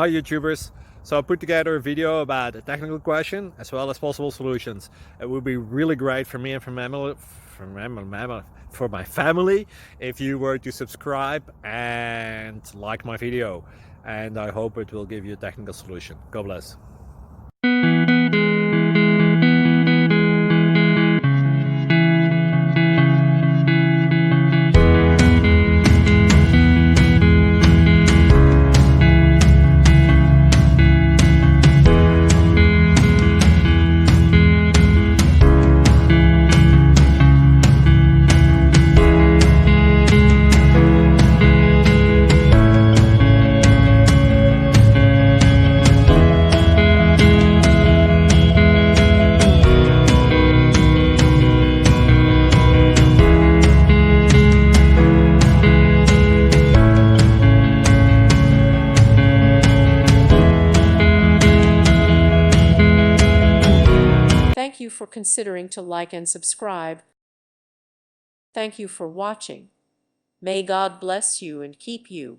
Hi YouTubers. So I put together a video about a technical question as well as possible solutions. It would be really great for me and for my family if you were to subscribe and like my video. And I hope it will give you a technical solution. God bless. Thank you for considering to like and subscribe. Thank you for watching. May God bless you and keep you.